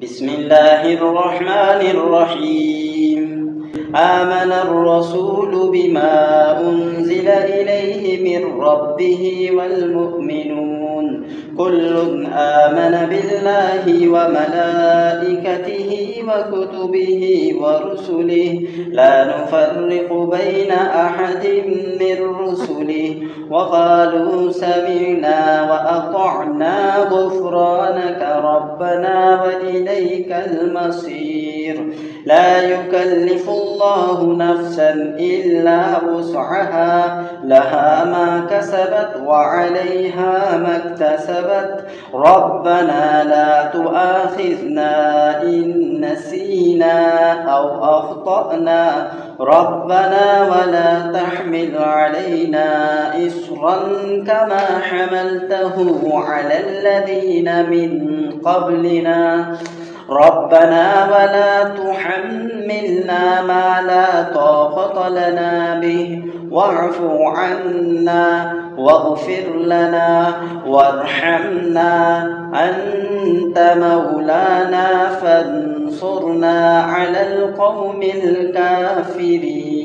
بسم الله الرحمن الرحيم. آمن الرسول بما أنزل إليه من ربه والمؤمنون كل آمن بالله وملائكته وكتبه ورسله لا نفرق بين أحد من رسله وقالوا سمعنا وأطعنا غفرانك ربنا وإليك المصير. لا يكلف الله نفسا إلا وسعها لها ما كسبت وعليها ما اكتسبت ربنا لا تؤاخذنا إن نسينا أو أخطأنا ربنا ولا تحمل علينا إصرا كما حملته على الذين من قبلنا ربنا ولا تحملنا ما لا طاقة لنا به واعف عنا واغفر لنا وارحمنا أنت مولانا فانصرنا على القوم الكافرين.